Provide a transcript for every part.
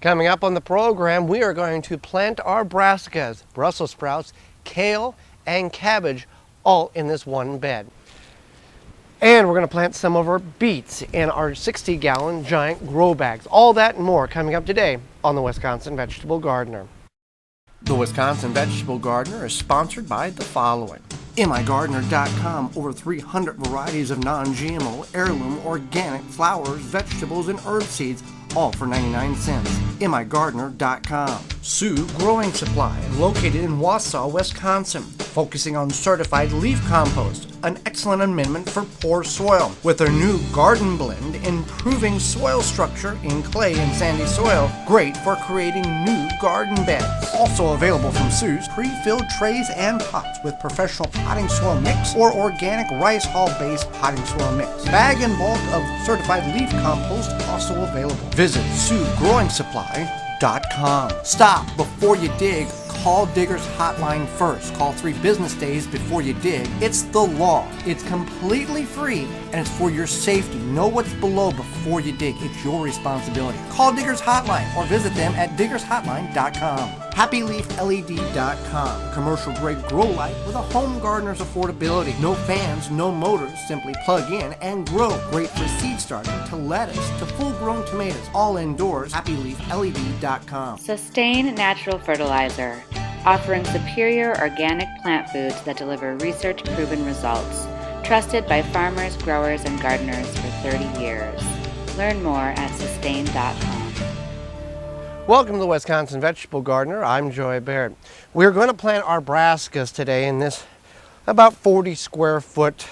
Coming up on the program, we are going to plant our brassicas, Brussels sprouts, kale, and cabbage, all in this one bed. And we're going to plant some of our beets in our 60-gallon giant grow bags. All that and more coming up today on the Wisconsin Vegetable Gardener. The Wisconsin Vegetable Gardener is sponsored by the following. MIgardener.com, over 300 varieties of non-GMO, heirloom, organic flowers, vegetables, and herb seeds, all for 99 cents. MIgardener.com. Sioux Growing Supply, located in Wausau, Wisconsin, focusing on certified leaf compost, an excellent amendment for poor soil. With their new garden blend, improving soil structure in clay and sandy soil, great for creating new garden beds. Also available from Sioux's, pre-filled trays and pots with professional potting soil mix or organic rice hull-based potting soil mix. Bag and bulk of certified leaf compost also available. Visit SiouxGrowingSupply.com. Stop before you dig. Call Digger's Hotline first. Call 3 business days before you dig. It's the law. It's completely free and it's for your safety. Know what's below before you dig. It's your responsibility. Call Digger's Hotline or visit them at diggershotline.com. HappyLeafLED.com. Commercial grade grow light with a home gardener's affordability. No fans, no motors. Simply plug in and grow. Great for seed starting to lettuce to full grown tomatoes. All indoors. HappyLeafLED.com. Sustain Natural Fertilizer, offering superior organic plant foods that deliver research-proven results. Trusted by farmers, growers, and gardeners for 30 years. Learn more at sustain.com. Welcome to the Wisconsin Vegetable Gardener. I'm Joy Baird. We're going to plant our brassicas today in this about 40 square foot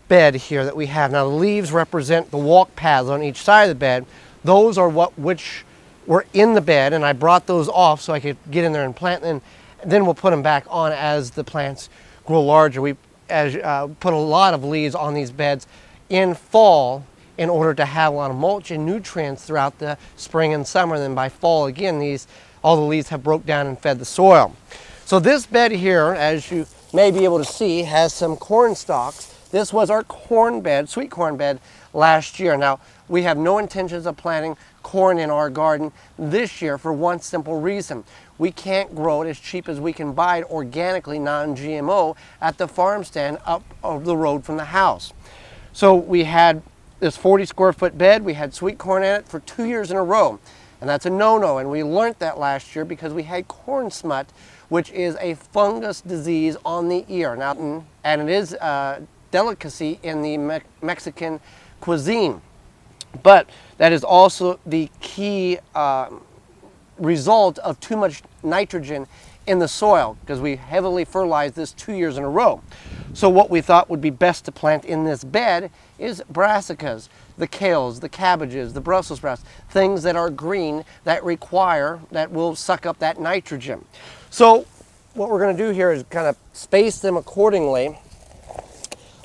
bed here that we have. Now the leaves represent the walk paths on each side of the bed. Those are which were in the bed, and I brought those off so I could get in there and plant them. And then we'll put them back on as the plants grow larger. We put a lot of leaves on these beds in fall in order to have a lot of mulch and nutrients throughout the spring and summer. Then by fall, again, all the leaves have broke down and fed the soil. So this bed here, as you may be able to see, has some corn stalks. This was our corn bed, sweet corn bed, last year. Now, we have no intentions of planting corn in our garden this year for one simple reason. We can't grow it as cheap as we can buy it organically, non-GMO, at the farm stand up the road from the house. So we had this 40 square foot bed. We had sweet corn in it for 2 years in a row, and that's a no-no. And we learned that last year because we had corn smut, which is a fungus disease on the ear. Now, and it is a delicacy in the Mexican cuisine, but that is also the key result of too much nitrogen in the soil, because we heavily fertilized this 2 years in a row. So what we thought would be best to plant in this bed is brassicas, the kales, the cabbages, the Brussels sprouts, things that are green that will suck up that nitrogen. So what we're going to do here is kind of space them accordingly.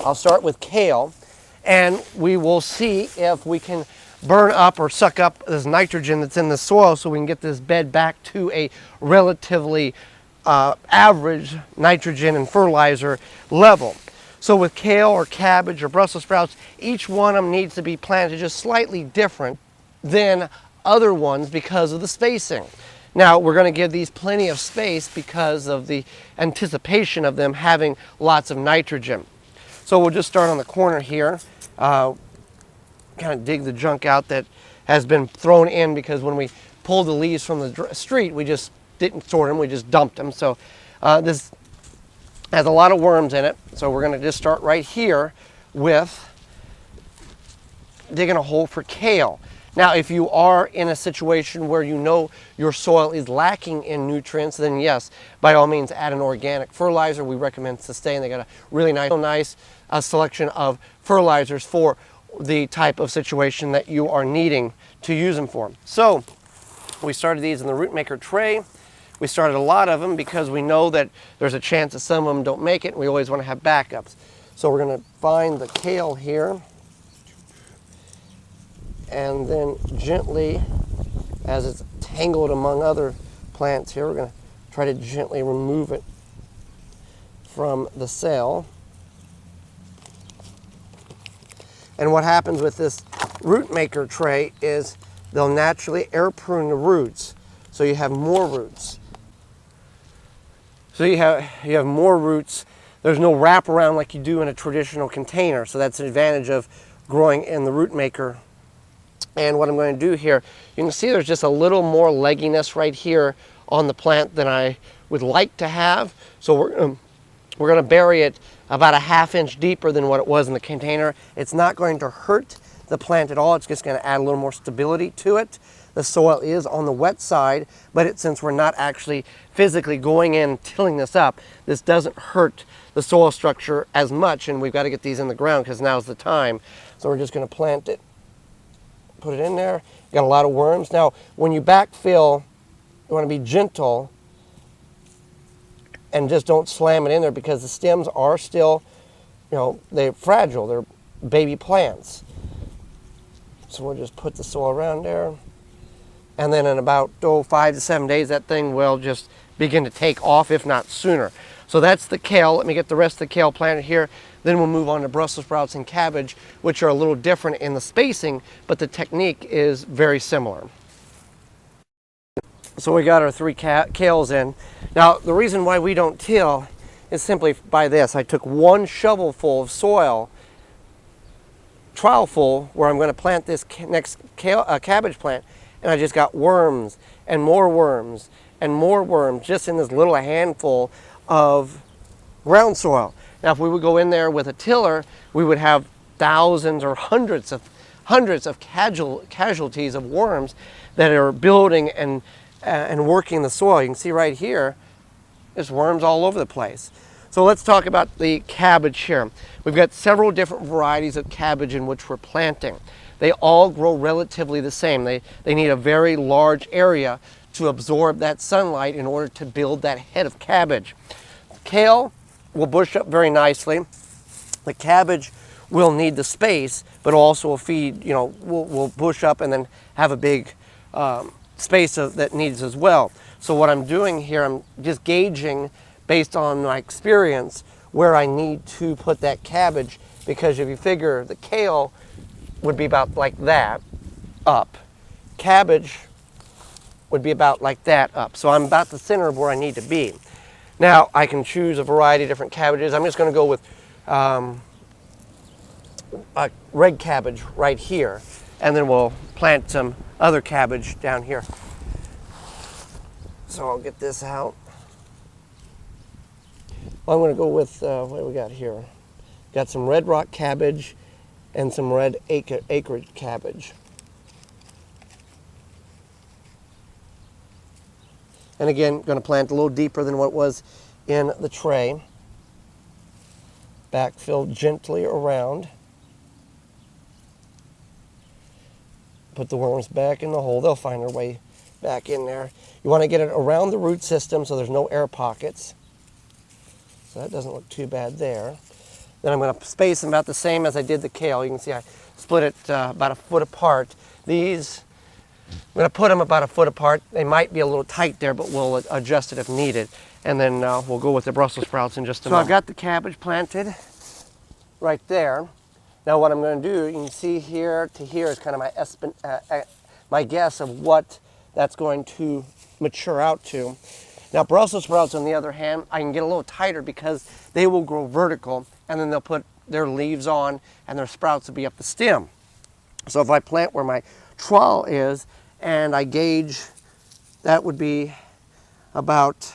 I'll start with kale, and we will see if we can burn up or suck up this nitrogen that's in the soil so we can get this bed back to a relatively average nitrogen and fertilizer level. So with kale or cabbage or Brussels sprouts, each one of them needs to be planted just slightly different than other ones because of the spacing. Now we're going to give these plenty of space because of the anticipation of them having lots of nitrogen. So we'll just start on the corner here. Kind of dig the junk out that has been thrown in, because when we pulled the leaves from the street, we just didn't sort them, we just dumped them. So this has a lot of worms in it. So we're going to just start right here with digging a hole for kale. Now, if you are in a situation where you know your soil is lacking in nutrients, then yes, by all means add an organic fertilizer. We recommend Sustain. They got a really nice selection of fertilizers for the type of situation that you are needing to use them for. So we started these in the Rootmaker tray. We started a lot of them because we know that there's a chance that some of them don't make it, and we always want to have backups. So we're going to find the kale here, and then gently, as it's tangled among other plants here, we're going to try to gently remove it from the cell. And what happens with this Rootmaker tray is they'll naturally air prune the roots, so you have more roots. So you have more roots. There's no wraparound like you do in a traditional container, so that's an advantage of growing in the Rootmaker. And what I'm going to do here, you can see there's just a little more legginess right here on the plant than I would like to have. So we're going to bury it about a ½ inch deeper than what it was in the container. It's not going to hurt the plant at all. It's just going to add a little more stability to it. The soil is on the wet side, but since we're not actually physically going in tilling this up, this doesn't hurt the soil structure as much, and we've got to get these in the ground because now's the time. So we're just going to plant it, put it in there. Got a lot of worms. Now, when you backfill, you want to be gentle and just don't slam it in there because the stems are still, they're fragile. They're baby plants. So we'll just put the soil around there. And then in about 5 to 7 days, that thing will just begin to take off, if not sooner. So that's the kale. Let me get the rest of the kale planted here. Then we'll move on to Brussels sprouts and cabbage, which are a little different in the spacing, but the technique is very similar. So we got our 3 kales in. Now, the reason why we don't till is simply by this. I took 1 shovelful of soil, trowelful, where I'm going to plant this next cabbage plant, and I just got worms and more worms and more worms just in this little handful of ground soil. Now, if we would go in there with a tiller, we would have thousands or hundreds of casualties of worms that are building and working the soil. You can see right here, there's worms all over the place. So let's talk about the cabbage here. We've got several different varieties of cabbage in which we're planting. They all grow relatively the same. They need a very large area to absorb that sunlight in order to build that head of cabbage. Kale will bush up very nicely. The cabbage will need the space, but also will feed, will bush up and then have a big space that needs as well. So what I'm doing here, I'm just gauging based on my experience where I need to put that cabbage, because if you figure the kale would be about like that up, cabbage would be about like that up. So I'm about the center of where I need to be. Now I can choose a variety of different cabbages. I'm just going to go with a red cabbage right here, and then we'll plant some other cabbage down here. So I'll get this out. Well, I'm going to go with, what do we got here? Got some red rock cabbage and some red acreage cabbage. And again, going to plant a little deeper than what was in the tray. Backfill gently around. Put the worms back in the hole. They'll find their way back in there. You want to get it around the root system so there's no air pockets. So that doesn't look too bad there. Then I'm going to space them about the same as I did the kale. You can see I split it about a foot apart. These, I'm going to put them about a foot apart. They might be a little tight there, but we'll adjust it if needed. And then we'll go with the Brussels sprouts in just a moment. So I've got the cabbage planted right there. Now what I'm going to do, you can see here to here is kind of my guess of what that's going to mature out to. Now Brussels sprouts, on the other hand, I can get a little tighter because they will grow vertical, and then they'll put their leaves on and their sprouts will be up the stem. So if I plant where my trowel is and I gauge, that would be about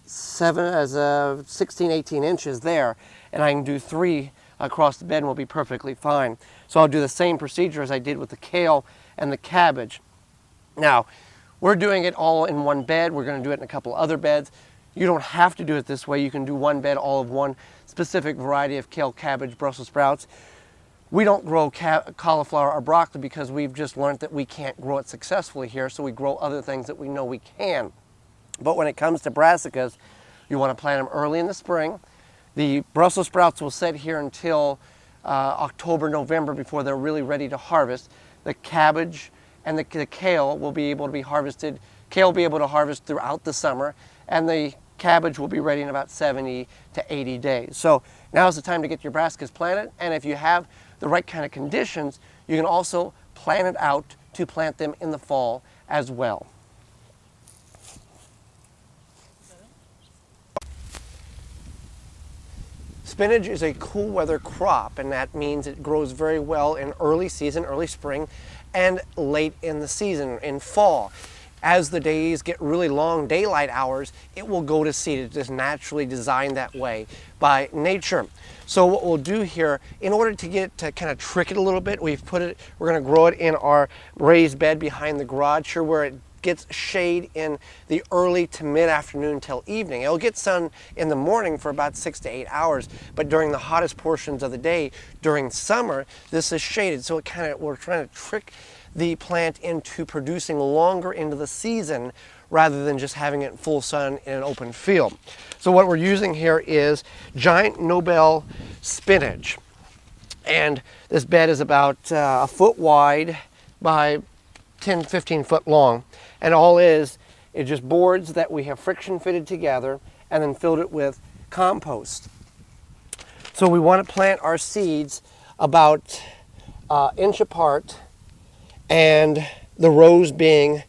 16, 18 inches there, and I can do 3 across the bed and will be perfectly fine. So I'll do the same procedure as I did with the kale and the cabbage. Now, we're doing it all in one bed. We're going to do it in a couple other beds. You don't have to do it this way. You can do one bed, all of one specific variety of kale, cabbage, Brussels sprouts. We don't grow cauliflower or broccoli because we've just learned that we can't grow it successfully here, so we grow other things that we know we can. But when it comes to brassicas, you want to plant them early in the spring. The Brussels sprouts will sit here until October, November before they're really ready to harvest. The cabbage and the kale will be able to be harvested. Kale will be able to harvest throughout the summer, and the cabbage will be ready in about 70 to 80 days. So now's the time to get your brassicas planted, and if you have the right kind of conditions, you can also plant it out to plant them in the fall as well. Spinach is a cool weather crop, and that means it grows very well in early season, early spring, and late in the season, in fall. As the days get really long daylight hours, it will go to seed. It's just naturally designed that way by nature. So what we'll do here, in order to get it to kind of trick it a little bit, we're going to grow it in our raised bed behind the garage here, where it gets shade in the early to mid-afternoon till evening. It'll get sun in the morning for about 6 to 8 hours, but during the hottest portions of the day, during summer, this is shaded. So we're trying to trick the plant into producing longer into the season rather than just having it in full sun in an open field. So what we're using here is giant Nobel spinach. And this bed is about a foot wide by 10, 15 foot long. And all is just boards that we have friction fitted together and then filled it with compost. So we want to plant our seeds about inch apart, and the rows being,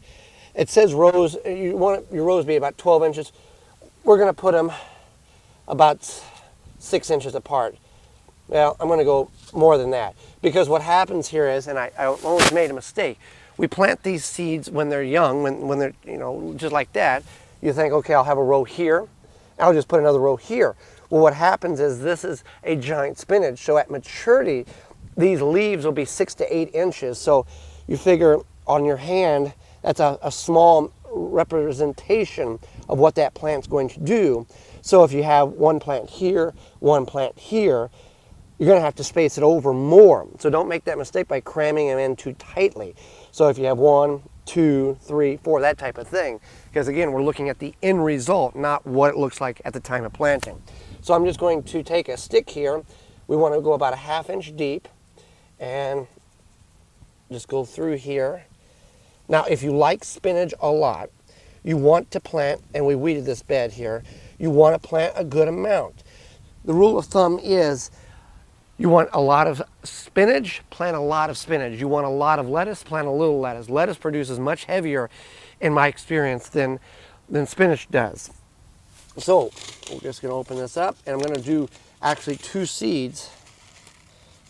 it says rows, you want your rows to be about 12 inches. We're going to put them about 6 inches apart. Well, I'm going to go more than that, because what happens here is, and I almost made a mistake, we plant these seeds when they're young, when they're, just like that. You think, okay, I'll have a row here, I'll just put another row here. Well, what happens is this is a giant spinach, so at maturity, these leaves will be 6 to 8 inches. So you figure on your hand, that's a small representation of what that plant's going to do. So if you have one plant here, one plant here, you're going to have to space it over more. So don't make that mistake by cramming them in too tightly. So if you have 1, 2, 3, 4, that type of thing, because again, we're looking at the end result, not what it looks like at the time of planting. So I'm just going to take a stick here. We want to go about a ½ inch deep and just go through here. Now, if you like spinach a lot, you want to plant, and we weeded this bed here, you want to plant a good amount. The rule of thumb is you want a lot of spinach, plant a lot of spinach. You want a lot of lettuce, plant a little lettuce. Lettuce produces much heavier, in my experience, than spinach does. So we're just going to open this up, and I'm going to do actually 2 seeds.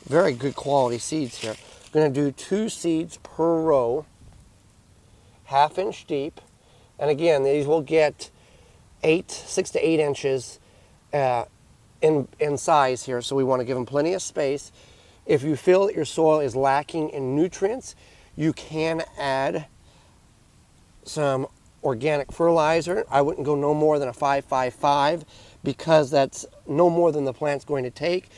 Very good quality seeds here. I'm going to do 2 seeds per row, ½ inch deep. And again, these will get 6 to 8 inches in size here, so we want to give them plenty of space. If you feel that your soil is lacking in nutrients, you can add some organic fertilizer. I wouldn't go no more than a 5-5-5, because that's no more than the plant's going to take.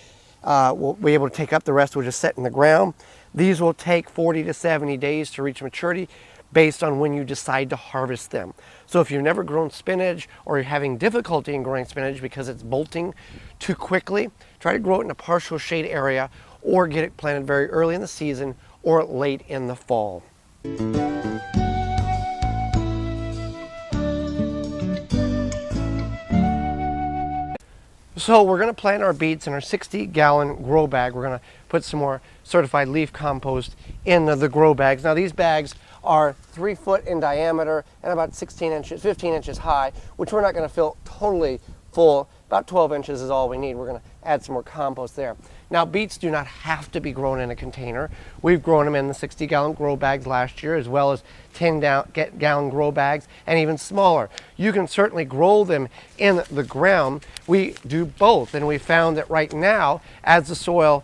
We'll be able to take up, the rest will just sit in the ground. These will take 40 to 70 days to reach maturity based on when you decide to harvest them. So if you've never grown spinach, or you're having difficulty in growing spinach because it's bolting too quickly, try to grow it in a partial shade area, or get it planted very early in the season or late in the fall. So we're going to plant our beets in our 60-gallon grow bag. We're going to put some more certified leaf compost in the grow bags. Now these bags are 3 foot in diameter and about 15 inches high, which we're not going to fill totally full. About 12 inches is all we need. We're going to add some more compost there. Now, beets do not have to be grown in a container. We've grown them in the 60-gallon grow bags last year, as well as 10-gallon grow bags, and even smaller. You can certainly grow them in the ground. We do both, and we found that right now, as the soil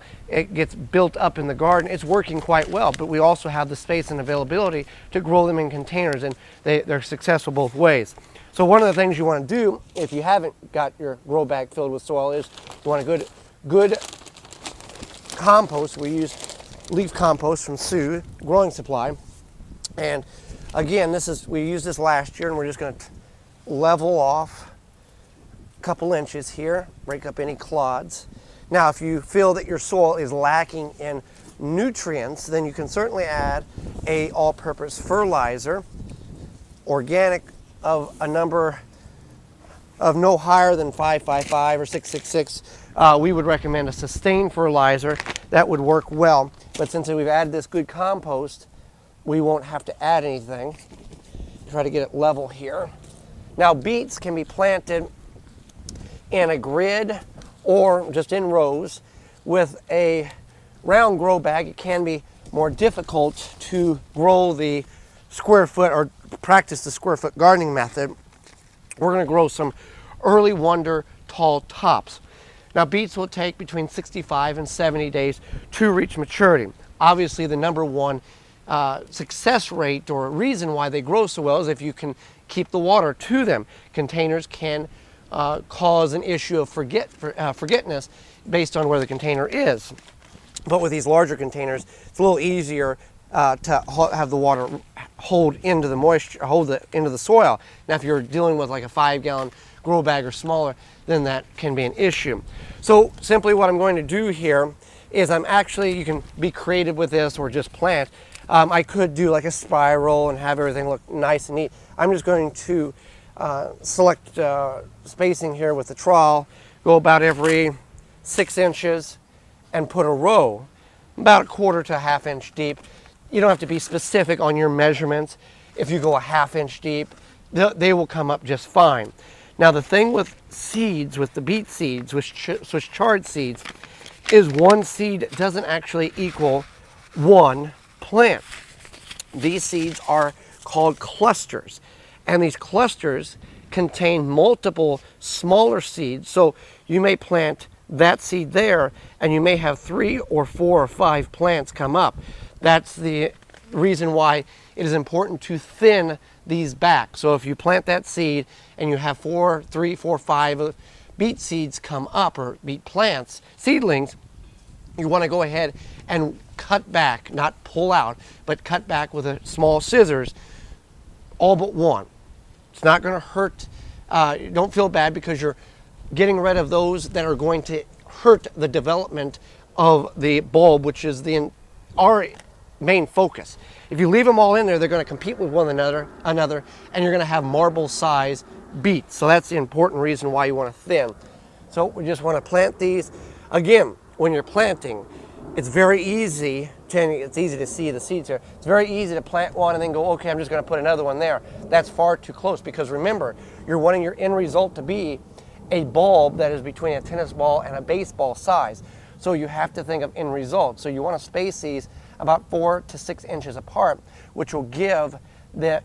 gets built up in the garden, it's working quite well. But we also have the space and availability to grow them in containers, and they're successful both ways. So one of the things you want to do, if you haven't got your grow bag filled with soil, is you want a good compost. We use leaf compost from Sue Growing Supply. And again, we used this last year, and we're just going to level off a couple inches here, break up any clods. Now, if you feel that your soil is lacking in nutrients, then you can certainly add a all-purpose fertilizer, organic, of a number of no higher than 5-5-5 or 6-6-6. We would recommend a sustained fertilizer. That would work well. But since we've added this good compost, we won't have to add anything. Try to get it level here. Now beets can be planted in a grid or just in rows. With a round grow bag, it can be more difficult to grow the square foot or practice the square foot gardening method. We're going to grow some early wonder tall tops. Now beets will take between 65 and 70 days to reach maturity. Obviously the number one success rate or reason why they grow so well is if you can keep the water to them. Containers can cause an issue of forgetfulness based on where the container is. But with these larger containers, it's a little easier to have the water hold into the moisture, into the soil. Now if you're dealing with like a 5-gallon grow bag or smaller, then that can be an issue. So simply what I'm going to do here is you can be creative with this or just plant. I could do like a spiral and have everything look nice and neat. I'm just going to select spacing here with the trowel, go about every 6 inches and put a row about 1/4 to a 1/2 inch deep. You don't have to be specific on your measurements. If you go a 1/2 inch deep, they will come up just fine. Now the thing with seeds, with the beet seeds, with chard seeds, is one seed doesn't actually equal one plant. These seeds are called clusters, and these clusters contain multiple smaller seeds. So you may plant that seed there and you may have 3 or 4 or 5 plants come up. That's the reason why it is important to thin these back. So if you plant that seed and you have 3, 4, 5 beet seeds come up, or beet plants, seedlings, you want to go ahead and cut back, not pull out, but cut back with a small scissors, all but one. It's not going to hurt. Don't feel bad because you're getting rid of those that are going to hurt the development of the bulb, which is our main focus. If you leave them all in there, they're going to compete with one another, and you're going to have marble size beets. So that's the important reason why you want to thin. So we just want to plant these. Again, when you're planting, it's very easy, it's easy to see the seeds here. It's very easy to plant one and then go, okay, I'm just going to put another one there. That's far too close, because remember, you're wanting your end result to be a bulb that is between a tennis ball and a baseball size. So you have to think of end result. So you want to space these about 4 to 6 inches apart, which will give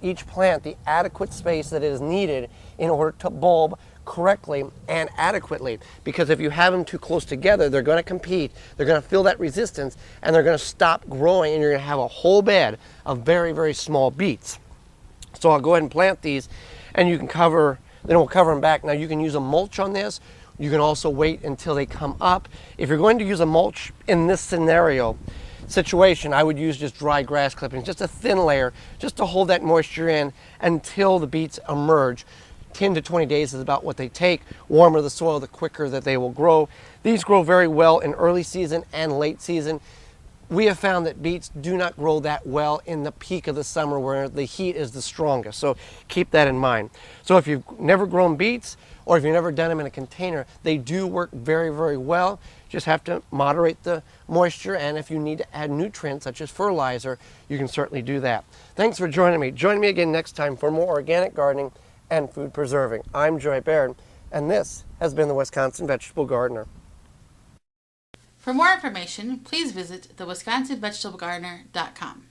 each plant the adequate space that is needed in order to bulb correctly and adequately. Because if you have them too close together, they're going to compete, they're going to feel that resistance, and they're going to stop growing, and you're going to have a whole bed of very, very small beets. So I'll go ahead and plant these, and you can cover, then we'll cover them back. Now you can use a mulch on this. You can also wait until they come up. If you're going to use a mulch in this situation, I would use just dry grass clippings, just a thin layer, just to hold that moisture in until the beets emerge. 10 to 20 days is about what they take. Warmer the soil, the quicker that they will grow. These grow very well in early season and late season. We have found that beets do not grow that well in the peak of the summer where the heat is the strongest. So keep that in mind. So if you've never grown beets, or if you've never done them in a container, they do work very, very well. Just have to moderate the moisture, and if you need to add nutrients such as fertilizer, you can certainly do that. Thanks for joining me. Join me again next time for more organic gardening and food preserving. I'm Joy Baird, and this has been the Wisconsin Vegetable Gardener. For more information, please visit thewisconsinvegetablegardener.com.